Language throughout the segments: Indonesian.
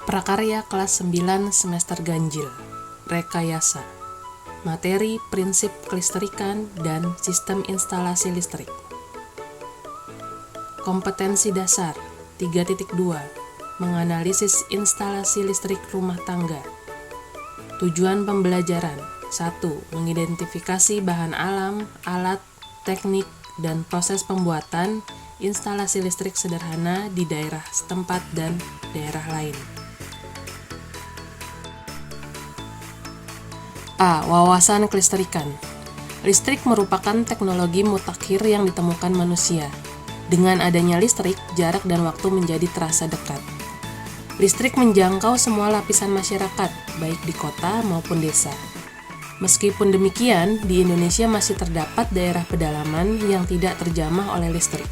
Prakarya kelas 9 semester ganjil, rekayasa, materi prinsip kelistrikan dan sistem instalasi listrik. Kompetensi dasar 3.2, menganalisis instalasi listrik rumah tangga. Tujuan pembelajaran 1. Mengidentifikasi bahan alam, alat, teknik, dan proses pembuatan instalasi listrik sederhana di daerah setempat dan daerah lain. A. Wawasan kelistrikan. Listrik merupakan teknologi mutakhir yang ditemukan manusia. Dengan adanya listrik, jarak dan waktu menjadi terasa dekat. Listrik menjangkau semua lapisan masyarakat, baik di kota maupun desa. Meskipun demikian, di Indonesia masih terdapat daerah pedalaman yang tidak terjamah oleh listrik.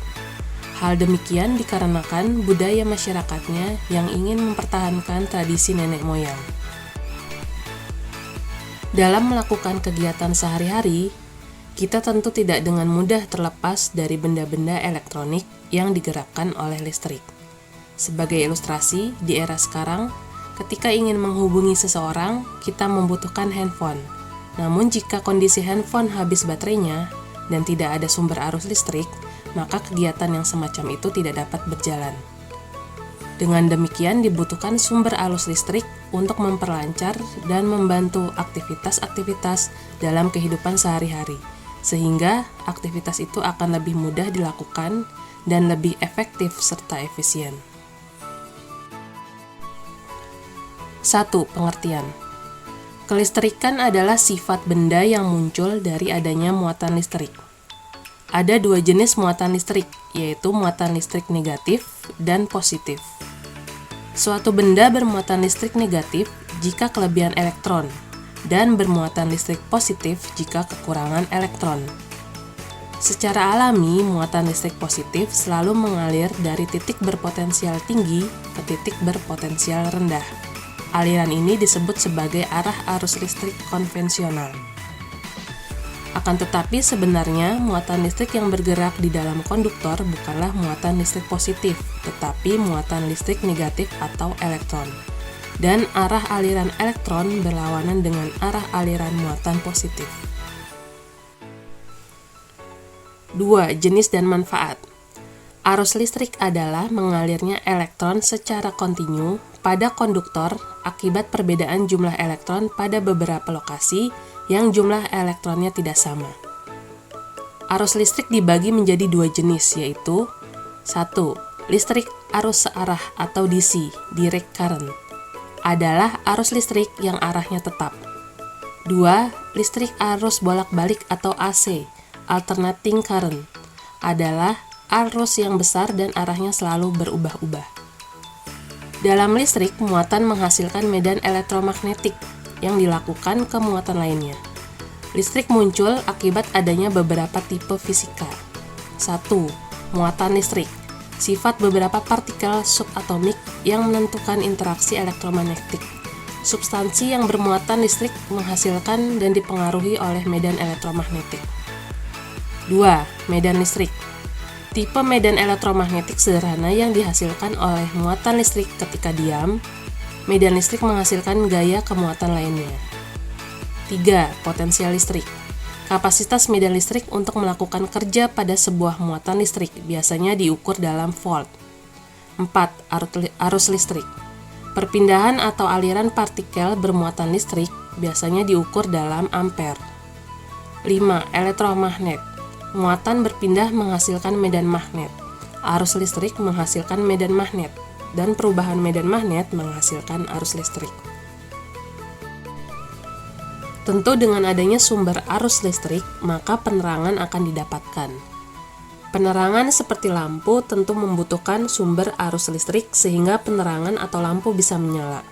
Hal demikian dikarenakan budaya masyarakatnya yang ingin mempertahankan tradisi nenek moyang. Dalam melakukan kegiatan sehari-hari, kita tentu tidak dengan mudah terlepas dari benda-benda elektronik yang digerakkan oleh listrik. Sebagai ilustrasi, di era sekarang, ketika ingin menghubungi seseorang, kita membutuhkan handphone. Namun jika kondisi handphone habis baterainya dan tidak ada sumber arus listrik, maka kegiatan yang semacam itu tidak dapat berjalan. Dengan demikian dibutuhkan sumber arus listrik untuk memperlancar dan membantu aktivitas-aktivitas dalam kehidupan sehari-hari, sehingga aktivitas itu akan lebih mudah dilakukan dan lebih efektif serta efisien. 1. Pengertian. Kelistrikan adalah sifat benda yang muncul dari adanya muatan listrik. Ada dua jenis muatan listrik, yaitu muatan listrik negatif dan positif. Suatu benda bermuatan listrik negatif jika kelebihan elektron, dan bermuatan listrik positif jika kekurangan elektron. Secara alami, muatan listrik positif selalu mengalir dari titik berpotensial tinggi ke titik berpotensial rendah. Aliran ini disebut sebagai arah arus listrik konvensional. Akan tetapi sebenarnya muatan listrik yang bergerak di dalam konduktor bukanlah muatan listrik positif, tetapi muatan listrik negatif atau elektron. Dan arah aliran elektron berlawanan dengan arah aliran muatan positif. 2. Jenis dan manfaat. Arus listrik adalah mengalirnya elektron secara kontinu pada konduktor akibat perbedaan jumlah elektron pada beberapa lokasi yang jumlah elektronnya tidak sama. Arus listrik dibagi menjadi dua jenis, yaitu 1. Listrik arus searah atau DC, direct current, adalah arus listrik yang arahnya tetap. 2. Listrik arus bolak-balik atau AC, alternating current, adalah arus yang besar dan arahnya selalu berubah-ubah. Dalam listrik, muatan menghasilkan medan elektromagnetik yang dilakukan ke muatan lainnya. Listrik muncul akibat adanya beberapa tipe fisika. 1. Muatan listrik. Sifat beberapa partikel subatomik yang menentukan interaksi elektromagnetik. Substansi yang bermuatan listrik menghasilkan dan dipengaruhi oleh medan elektromagnetik. 2. Medan listrik. Tipe medan elektromagnetik sederhana yang dihasilkan oleh muatan listrik ketika diam. Medan listrik menghasilkan gaya kemuatan lainnya. 3. Potensial listrik. Kapasitas medan listrik untuk melakukan kerja pada sebuah muatan listrik biasanya diukur dalam volt. 4. Arus listrik. Perpindahan atau aliran partikel bermuatan listrik biasanya diukur dalam ampere. 5. Elektromagnet. Muatan berpindah menghasilkan medan magnet. Arus listrik menghasilkan medan magnet, dan perubahan medan magnet menghasilkan arus listrik. Tentu dengan adanya sumber arus listrik, maka penerangan akan didapatkan. Penerangan seperti lampu tentu membutuhkan sumber arus listrik sehingga penerangan atau lampu bisa menyala.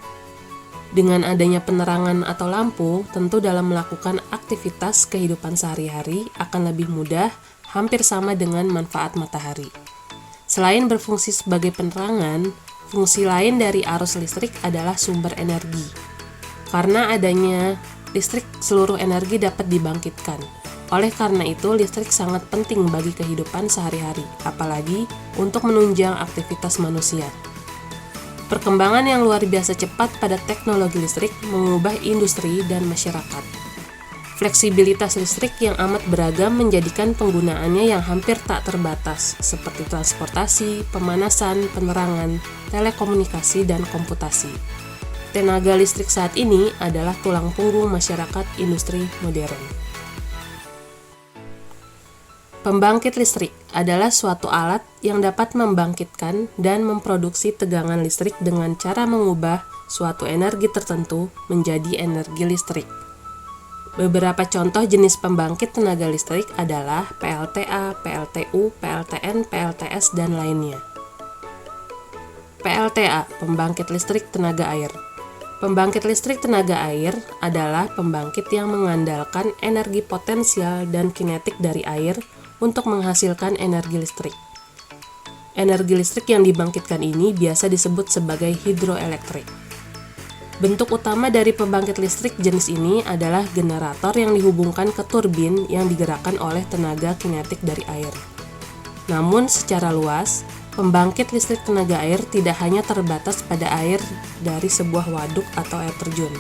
Dengan adanya penerangan atau lampu, tentu dalam melakukan aktivitas kehidupan sehari-hari akan lebih mudah, hampir sama dengan manfaat matahari. Selain berfungsi sebagai penerangan, fungsi lain dari arus listrik adalah sumber energi. Karena adanya listrik, seluruh energi dapat dibangkitkan. Oleh karena itu, listrik sangat penting bagi kehidupan sehari-hari, apalagi untuk menunjang aktivitas manusia. Perkembangan yang luar biasa cepat pada teknologi listrik mengubah industri dan masyarakat. Fleksibilitas listrik yang amat beragam menjadikan penggunaannya yang hampir tak terbatas, seperti transportasi, pemanasan, penerangan, telekomunikasi, dan komputasi. Tenaga listrik saat ini adalah tulang punggung masyarakat industri modern. Pembangkit listrik adalah suatu alat yang dapat membangkitkan dan memproduksi tegangan listrik dengan cara mengubah suatu energi tertentu menjadi energi listrik. Beberapa contoh jenis pembangkit tenaga listrik adalah PLTA, PLTU, PLTN, PLTS, dan lainnya. PLTA, pembangkit listrik tenaga air. Pembangkit listrik tenaga air adalah pembangkit yang mengandalkan energi potensial dan kinetik dari air untuk menghasilkan energi listrik. Energi listrik yang dibangkitkan ini biasa disebut sebagai hidroelektrik. Bentuk utama dari pembangkit listrik jenis ini adalah generator yang dihubungkan ke turbin yang digerakkan oleh tenaga kinetik dari air. Namun secara luas, pembangkit listrik tenaga air tidak hanya terbatas pada air dari sebuah waduk atau air terjun,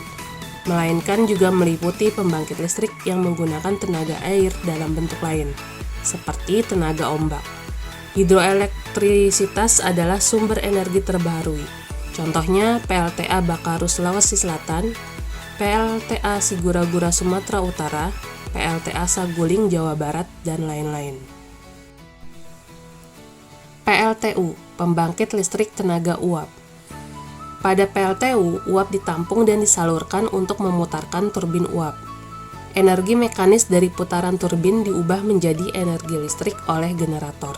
melainkan juga meliputi pembangkit listrik yang menggunakan tenaga air dalam bentuk lain, seperti tenaga ombak. Hidroelektrisitas adalah sumber energi terbaharui. Contohnya PLTA Bakaru Sulawesi Selatan, PLTA Sigura-Gura Sumatera Utara, PLTA Saguling Jawa Barat, dan lain-lain. PLTU, pembangkit listrik tenaga uap. Pada PLTU, uap ditampung dan disalurkan untuk memutarkan turbin uap. Energi mekanis dari putaran turbin diubah menjadi energi listrik oleh generator.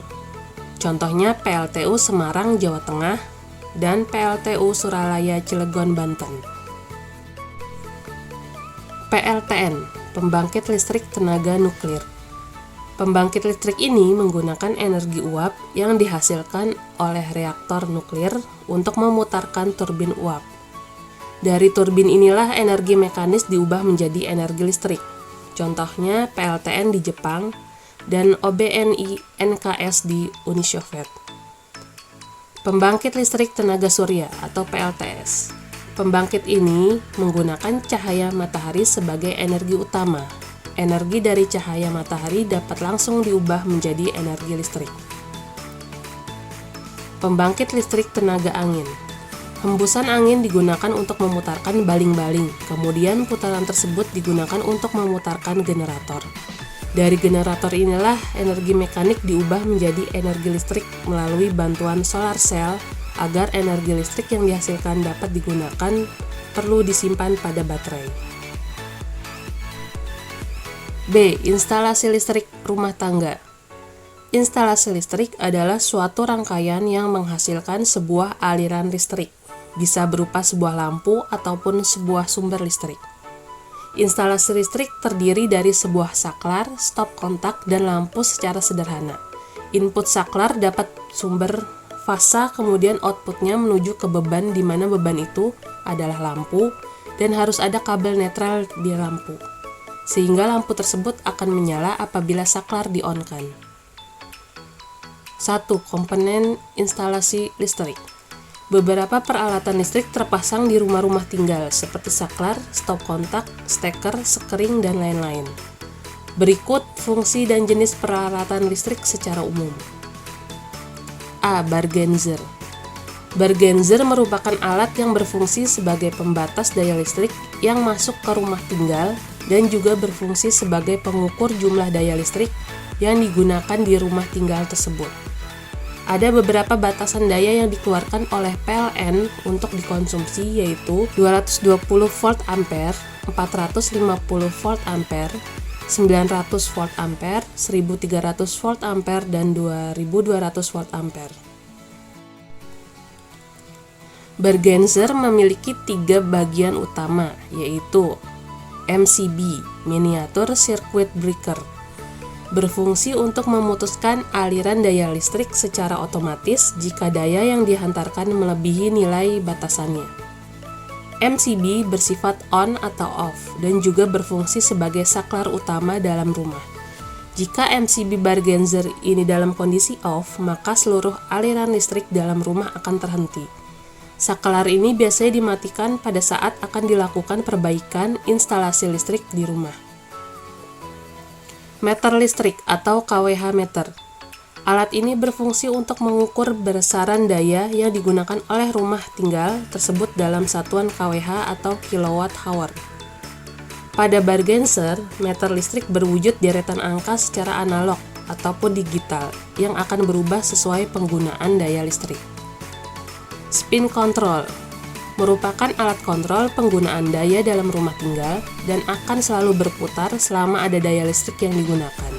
Contohnya PLTU Semarang, Jawa Tengah, dan PLTU Suralaya Cilegon, Banten. PLTN, pembangkit listrik tenaga nuklir. Pembangkit listrik ini menggunakan energi uap yang dihasilkan oleh reaktor nuklir untuk memutarkan turbin uap. Dari turbin inilah energi mekanis diubah menjadi energi listrik. Contohnya PLTN di Jepang dan OBNI NKS di Uni Soviet. Pembangkit listrik tenaga surya atau PLTS. Pembangkit ini menggunakan cahaya matahari sebagai energi utama. Energi dari cahaya matahari dapat langsung diubah menjadi energi listrik. Pembangkit listrik tenaga angin. Hembusan angin digunakan untuk memutarkan baling-baling, kemudian putaran tersebut digunakan untuk memutarkan generator. Dari generator inilah energi mekanik diubah menjadi energi listrik melalui bantuan solar cell agar energi listrik yang dihasilkan dapat digunakan perlu disimpan pada baterai. B. Instalasi listrik rumah tangga. Instalasi listrik adalah suatu rangkaian yang menghasilkan sebuah aliran listrik, bisa berupa sebuah lampu ataupun sebuah sumber listrik. Instalasi listrik terdiri dari sebuah saklar, stop kontak, dan lampu secara sederhana. Input saklar dapat sumber fasa, kemudian outputnya menuju ke beban di mana beban itu adalah lampu, dan harus ada kabel netral di lampu, sehingga lampu tersebut akan menyala apabila saklar di-on-kan. 1. Komponen instalasi listrik. Beberapa peralatan listrik terpasang di rumah-rumah tinggal seperti saklar, stop kontak, steker, sekering, dan lain-lain. Berikut fungsi dan jenis peralatan listrik secara umum. A. Bargenzer. Bargenzer merupakan alat yang berfungsi sebagai pembatas daya listrik yang masuk ke rumah tinggal dan juga berfungsi sebagai pengukur jumlah daya listrik yang digunakan di rumah tinggal tersebut. Ada beberapa batasan daya yang dikeluarkan oleh PLN untuk dikonsumsi, yaitu 220 volt ampere, 450 volt ampere, 900 volt ampere, 1300 volt ampere, dan 2200 volt ampere. Bargenzer memiliki 3 bagian utama, yaitu MCB, Miniature Circuit Breaker, berfungsi untuk memutuskan aliran daya listrik secara otomatis jika daya yang dihantarkan melebihi nilai batasannya. MCB bersifat on atau off dan juga berfungsi sebagai saklar utama dalam rumah. Jika MCB Bargenzer ini dalam kondisi off, maka seluruh aliran listrik dalam rumah akan terhenti, Saklar ini biasanya dimatikan pada saat akan dilakukan perbaikan instalasi listrik di rumah. Meter listrik atau kWh meter. Alat ini berfungsi untuk mengukur besaran daya yang digunakan oleh rumah tinggal tersebut dalam satuan kWh atau kilowatt-hour. Pada Bargenser, meter listrik berwujud deretan angka secara analog ataupun digital yang akan berubah sesuai penggunaan daya listrik. Spin control merupakan alat kontrol penggunaan daya dalam rumah tinggal dan akan selalu berputar selama ada daya listrik yang digunakan.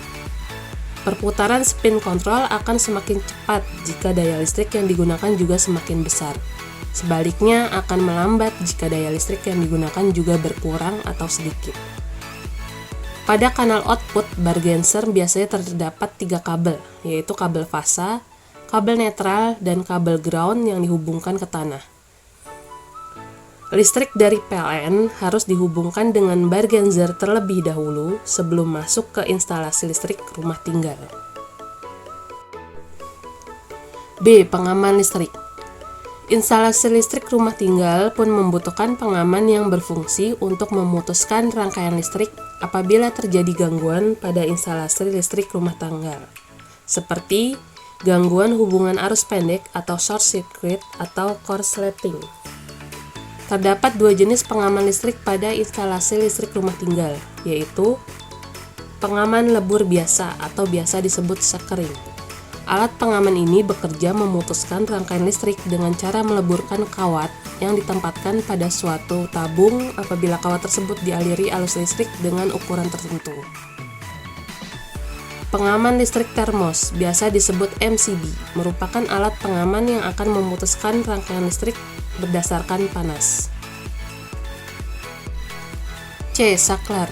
Perputaran spin control akan semakin cepat jika daya listrik yang digunakan juga semakin besar. Sebaliknya akan melambat jika daya listrik yang digunakan juga berkurang atau sedikit. Pada kanal output Bargenser biasanya terdapat 3 kabel, yaitu kabel fasa, kabel netral, dan kabel ground yang dihubungkan ke tanah. Listrik dari PLN harus dihubungkan dengan Bargenser terlebih dahulu sebelum masuk ke instalasi listrik rumah tinggal. B. Pengaman listrik. Instalasi listrik rumah tinggal pun membutuhkan pengaman yang berfungsi untuk memutuskan rangkaian listrik apabila terjadi gangguan pada instalasi listrik rumah tangga, seperti gangguan hubungan arus pendek atau short circuit atau korsleting. Terdapat 2 jenis pengaman listrik pada instalasi listrik rumah tinggal, yaitu pengaman lebur biasa atau biasa disebut sekering. Alat pengaman ini bekerja memutuskan rangkaian listrik dengan cara meleburkan kawat yang ditempatkan pada suatu tabung apabila kawat tersebut dialiri arus listrik dengan ukuran tertentu. Pengaman listrik termos, biasa disebut MCB, merupakan alat pengaman yang akan memutuskan rangkaian listrik berdasarkan panas. C. Saklar.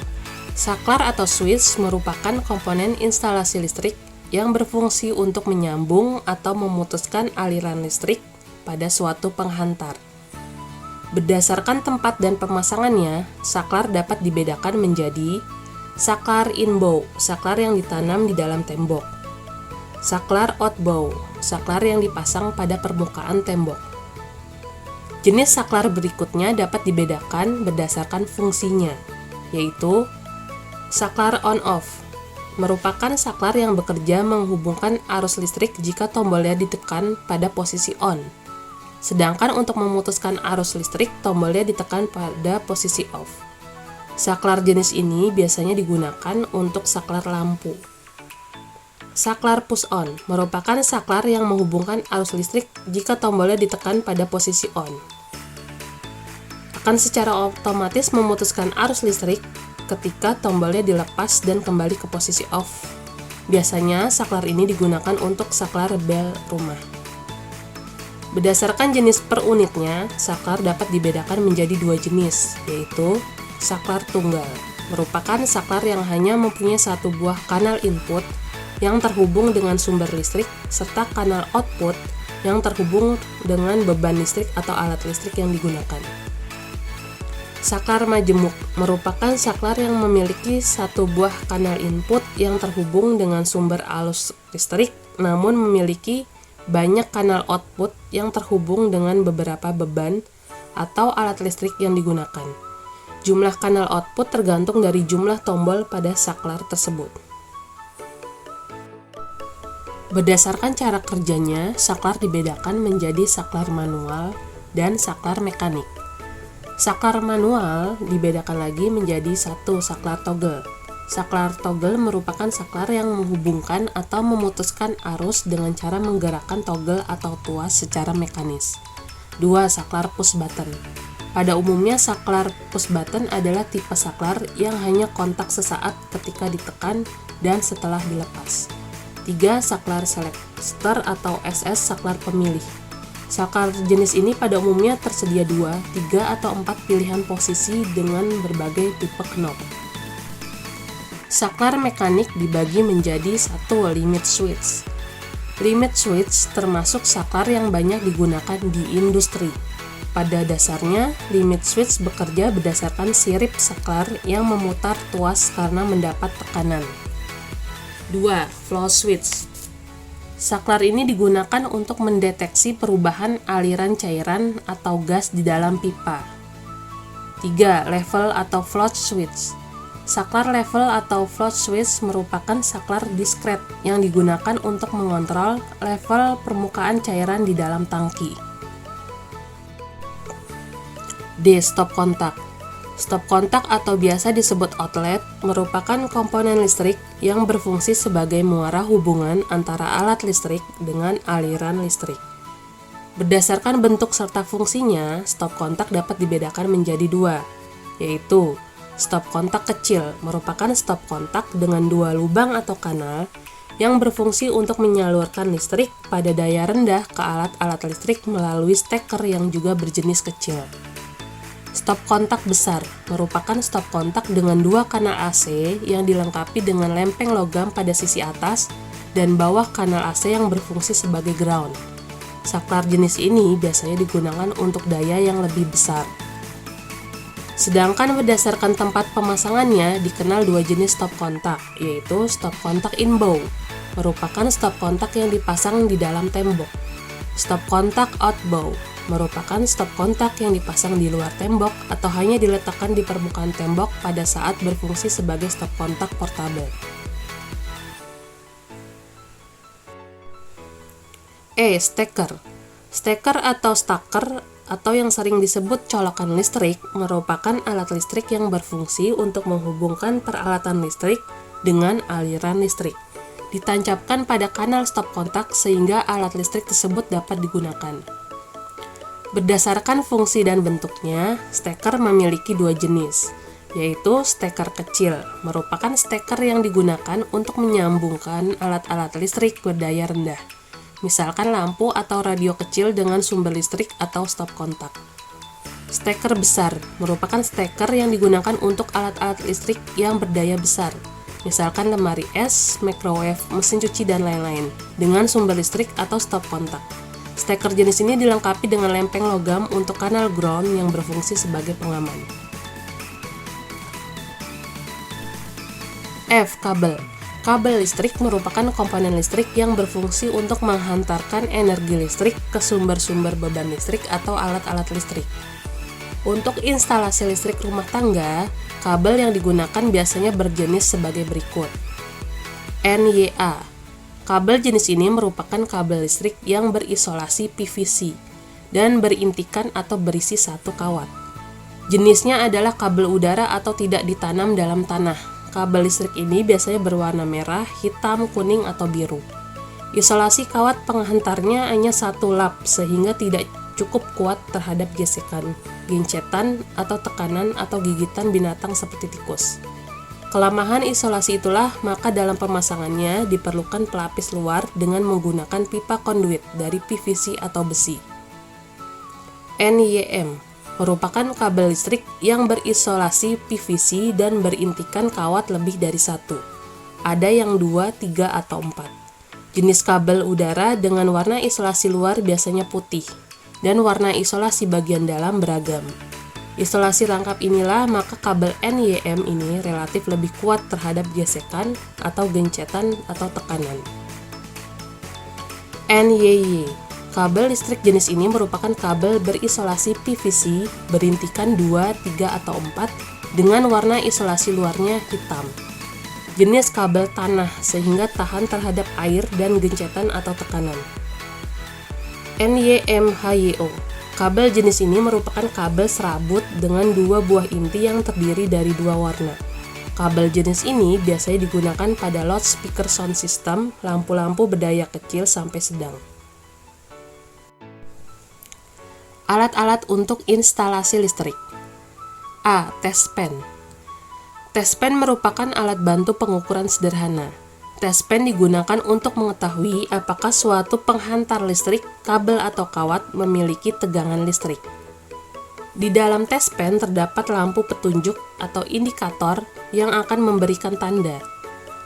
Saklar atau switch merupakan komponen instalasi listrik yang berfungsi untuk menyambung atau memutuskan aliran listrik pada suatu penghantar. Berdasarkan tempat dan pemasangannya, saklar dapat dibedakan menjadi saklar in-bow, saklar yang ditanam di dalam tembok; saklar out-bow, saklar yang dipasang pada permukaan tembok. Jenis saklar berikutnya dapat dibedakan berdasarkan fungsinya, yaitu saklar on-off, merupakan saklar yang bekerja menghubungkan arus listrik jika tombolnya ditekan pada posisi on. Sedangkan untuk memutuskan arus listrik, tombolnya ditekan pada posisi off. Saklar jenis ini biasanya digunakan untuk saklar lampu. Saklar push-on merupakan saklar yang menghubungkan arus listrik jika tombolnya ditekan pada posisi on. Akan secara otomatis memutuskan arus listrik ketika tombolnya dilepas dan kembali ke posisi off. Biasanya saklar ini digunakan untuk saklar bel rumah. Berdasarkan jenis per unitnya, saklar dapat dibedakan menjadi 2 jenis, yaitu saklar tunggal, merupakan saklar yang hanya mempunyai 1 buah kanal input yang terhubung dengan sumber listrik, serta kanal output yang terhubung dengan beban listrik atau alat listrik yang digunakan. Saklar majemuk merupakan saklar yang memiliki 1 buah kanal input yang terhubung dengan sumber arus listrik, namun memiliki banyak kanal output yang terhubung dengan beberapa beban atau alat listrik yang digunakan. Jumlah kanal output tergantung dari jumlah tombol pada saklar tersebut. Berdasarkan cara kerjanya, saklar dibedakan menjadi saklar manual dan saklar mekanik. Saklar manual dibedakan lagi menjadi 1 saklar toggle. Saklar toggle merupakan saklar yang menghubungkan atau memutuskan arus dengan cara menggerakkan toggle atau tuas secara mekanis. 2. Saklar push button. Pada umumnya saklar push button adalah tipe saklar yang hanya kontak sesaat ketika ditekan dan setelah dilepas. 3. Saklar selector atau SS, saklar pemilih. Saklar jenis ini pada umumnya tersedia 2, 3, atau 4 pilihan posisi dengan berbagai tipe knob. Saklar mekanik dibagi menjadi 1. Limit switch. Limit switch termasuk saklar yang banyak digunakan di industri. Pada dasarnya, limit switch bekerja berdasarkan sirip saklar yang memutar tuas karena mendapat tekanan. 2. Flow switch. Saklar ini digunakan untuk mendeteksi perubahan aliran cairan atau gas di dalam pipa. 3. Level atau float switch. Saklar level atau float switch merupakan saklar diskret yang digunakan untuk mengontrol level permukaan cairan di dalam tangki. D. Stop kontak. Stop kontak atau biasa disebut outlet merupakan komponen listrik yang berfungsi sebagai muara hubungan antara alat listrik dengan aliran listrik. Berdasarkan bentuk serta fungsinya, stop kontak dapat dibedakan menjadi dua, yaitu stop kontak kecil merupakan stop kontak dengan dua lubang atau kanal yang berfungsi untuk menyalurkan listrik pada daya rendah ke alat-alat listrik melalui steker yang juga berjenis kecil. Stop kontak besar merupakan stop kontak dengan dua kanal AC yang dilengkapi dengan lempeng logam pada sisi atas dan bawah kanal AC yang berfungsi sebagai ground. Saklar jenis ini biasanya digunakan untuk daya yang lebih besar. Sedangkan berdasarkan tempat pemasangannya dikenal dua jenis stop kontak, yaitu stop kontak inbow, merupakan stop kontak yang dipasang di dalam tembok. Stop kontak outbow merupakan stop kontak yang dipasang di luar tembok atau hanya diletakkan di permukaan tembok pada saat berfungsi sebagai stop kontak portable. Steker. Steker atau staker atau yang sering disebut colokan listrik merupakan alat listrik yang berfungsi untuk menghubungkan peralatan listrik dengan aliran listrik. Ditancapkan pada kanal stop kontak sehingga alat listrik tersebut dapat digunakan. Berdasarkan fungsi dan bentuknya, steker memiliki dua jenis, yaitu steker kecil, merupakan steker yang digunakan untuk menyambungkan alat-alat listrik berdaya rendah, misalkan lampu atau radio kecil dengan sumber listrik atau stop kontak. Steker besar merupakan steker yang digunakan untuk alat-alat listrik yang berdaya besar, misalkan lemari es, microwave, mesin cuci, dan lain-lain, dengan sumber listrik atau stop kontak. Steker jenis ini dilengkapi dengan lempeng logam untuk kanal ground yang berfungsi sebagai pengaman. Kabel. Kabel listrik merupakan komponen listrik yang berfungsi untuk menghantarkan energi listrik ke sumber-sumber beban listrik atau alat-alat listrik. Untuk instalasi listrik rumah tangga, kabel yang digunakan biasanya berjenis sebagai berikut. NYA. Kabel jenis ini merupakan kabel listrik yang berisolasi PVC dan berintikan atau berisi satu kawat. Jenisnya adalah kabel udara atau tidak ditanam dalam tanah. Kabel listrik ini biasanya berwarna merah, hitam, kuning, atau biru. Isolasi kawat penghantarnya hanya satu lap sehingga tidak cukup kuat terhadap gesekan, gencetan, atau tekanan atau gigitan binatang seperti tikus. Kelemahan isolasi itulah maka dalam pemasangannya diperlukan pelapis luar dengan menggunakan pipa konduit dari PVC atau besi. NYM merupakan kabel listrik yang berisolasi PVC dan berintikan kawat lebih dari satu. Ada yang 2, 3, atau 4. Jenis kabel udara dengan warna isolasi luar biasanya putih dan warna isolasi bagian dalam beragam. Isolasi rangkap inilah maka kabel NYM ini relatif lebih kuat terhadap gesekan atau gencetan atau tekanan. NYY. Kabel listrik jenis ini merupakan kabel berisolasi PVC berintikan 2, 3, atau 4 dengan warna isolasi luarnya hitam. Jenis kabel tanah sehingga tahan terhadap air dan gencetan atau tekanan. NYMHYO. Kabel jenis ini merupakan kabel serabut dengan dua buah inti yang terdiri dari dua warna. Kabel jenis ini biasanya digunakan pada loudspeaker sound system, lampu-lampu berdaya kecil sampai sedang. Alat-alat untuk instalasi listrik. Test pen. Test pen merupakan alat bantu pengukuran sederhana. Test pen digunakan untuk mengetahui apakah suatu penghantar listrik, kabel atau kawat memiliki tegangan listrik. Di dalam test pen terdapat lampu petunjuk atau indikator yang akan memberikan tanda.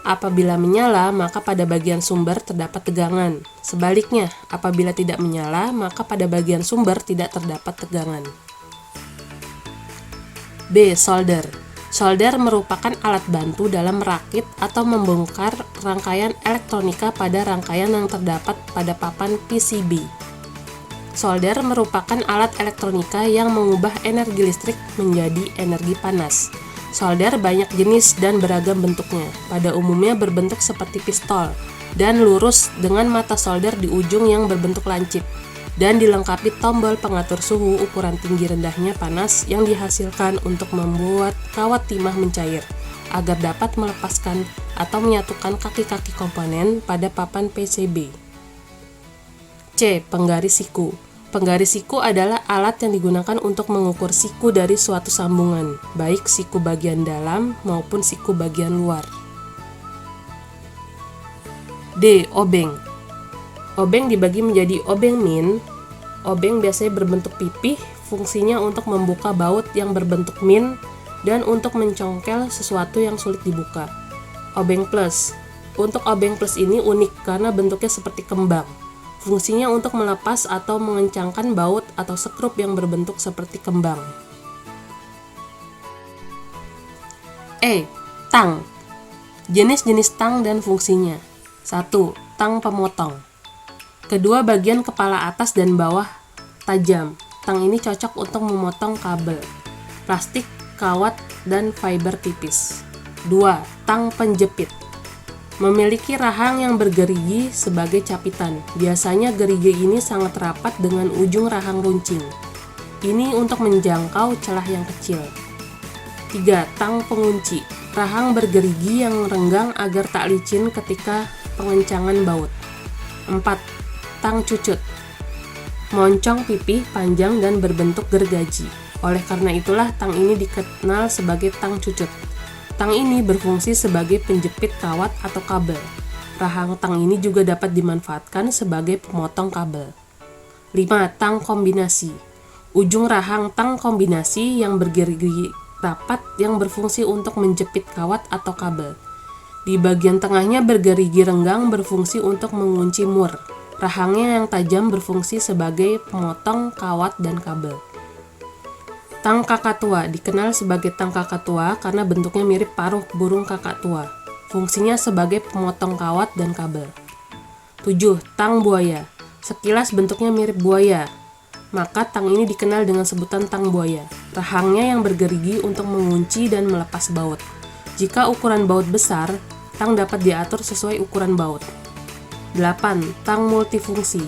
Apabila menyala, maka pada bagian sumber terdapat tegangan. Sebaliknya, apabila tidak menyala, maka pada bagian sumber tidak terdapat tegangan. Solder. Solder merupakan alat bantu dalam merakit atau membongkar rangkaian elektronika pada rangkaian yang terdapat pada papan PCB. Solder merupakan alat elektronika yang mengubah energi listrik menjadi energi panas. Solder banyak jenis dan beragam bentuknya. Pada umumnya berbentuk seperti pistol dan lurus dengan mata solder di ujung yang berbentuk lancip dan dilengkapi tombol pengatur suhu ukuran tinggi rendahnya panas yang dihasilkan untuk membuat kawat timah mencair agar dapat melepaskan atau menyatukan kaki-kaki komponen pada papan PCB. C. Penggaris siku. Penggaris siku adalah alat yang digunakan untuk mengukur siku dari suatu sambungan, baik siku bagian dalam maupun siku bagian luar. D. Obeng. Obeng dibagi menjadi obeng min. Obeng biasanya berbentuk pipih, fungsinya untuk membuka baut yang berbentuk min dan untuk mencongkel sesuatu yang sulit dibuka. Obeng plus. Untuk obeng plus ini unik karena bentuknya seperti kembang. Fungsinya untuk melepas atau mengencangkan baut atau sekrup yang berbentuk seperti kembang. E. Tang. Jenis-jenis tang dan fungsinya. 1. Tang pemotong. Kedua bagian kepala atas dan bawah tajam. Tang ini cocok untuk memotong kabel, plastik, kawat, dan fiber tipis. 2. Tang penjepit. Memiliki rahang yang bergerigi sebagai capitan. Biasanya gerigi ini sangat rapat dengan ujung rahang runcing. Ini untuk menjangkau celah yang kecil. 3. Tang pengunci. Rahang bergerigi yang renggang agar tak licin ketika pengencangan baut. 4. Tang cucut. Moncong pipih panjang dan berbentuk gergaji. Oleh karena itulah tang ini dikenal sebagai tang cucut. Tang ini berfungsi sebagai penjepit kawat atau kabel. Rahang tang ini juga dapat dimanfaatkan sebagai pemotong kabel. 5. Tang kombinasi. Ujung rahang tang kombinasi yang bergerigi rapat yang berfungsi untuk menjepit kawat atau kabel. Di bagian tengahnya bergerigi renggang berfungsi untuk mengunci mur. Rahangnya yang tajam berfungsi sebagai pemotong kawat dan kabel. Tang kakatua dikenal sebagai tang kakatua karena bentuknya mirip paruh burung kakak tua. Fungsinya sebagai pemotong kawat dan kabel. 7. Tang buaya. Sekilas bentuknya mirip buaya, maka tang ini dikenal dengan sebutan tang buaya. Rahangnya yang bergerigi untuk mengunci dan melepas baut. Jika ukuran baut besar, tang dapat diatur sesuai ukuran baut. 8. Tang multifungsi.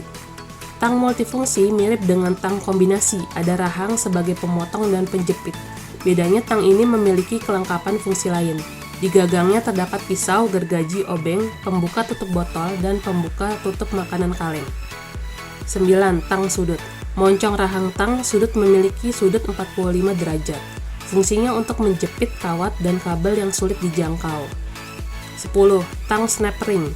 Tang multifungsi mirip dengan tang kombinasi, ada rahang sebagai pemotong dan penjepit. Bedanya tang ini memiliki kelengkapan fungsi lain. Di gagangnya terdapat pisau, gergaji, obeng, pembuka tutup botol, dan pembuka tutup makanan kaleng. 9. Tang sudut. Moncong rahang tang sudut memiliki sudut 45 derajat. Fungsinya untuk menjepit kawat dan kabel yang sulit dijangkau. 10. Tang snap ring.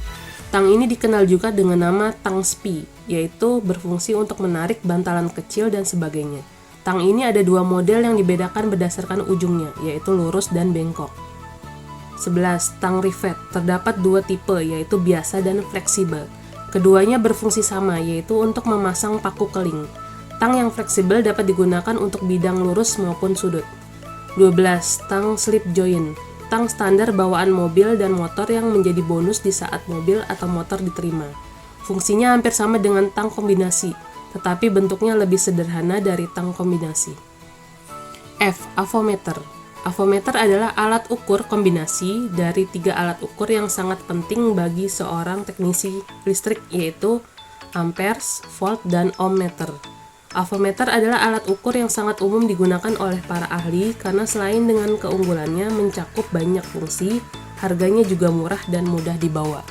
Tang ini dikenal juga dengan nama tang spi, yaitu berfungsi untuk menarik bantalan kecil dan sebagainya. Tang ini ada dua model yang dibedakan berdasarkan ujungnya, yaitu lurus dan bengkok. 11. Tang rivet. Terdapat dua tipe, yaitu biasa dan fleksibel. Keduanya berfungsi sama, yaitu untuk memasang paku keling. Tang yang fleksibel dapat digunakan untuk bidang lurus maupun sudut. 12. Tang slip joint. Tang standar bawaan mobil dan motor yang menjadi bonus di saat mobil atau motor diterima. Fungsinya hampir sama dengan tang kombinasi, tetapi bentuknya lebih sederhana dari tang kombinasi. F. Avometer. Avometer adalah alat ukur kombinasi dari tiga alat ukur yang sangat penting bagi seorang teknisi listrik, yaitu amperes, volt, dan ohmmeter. Avometer adalah alat ukur yang sangat umum digunakan oleh para ahli karena selain dengan keunggulannya mencakup banyak fungsi, harganya juga murah dan mudah dibawa.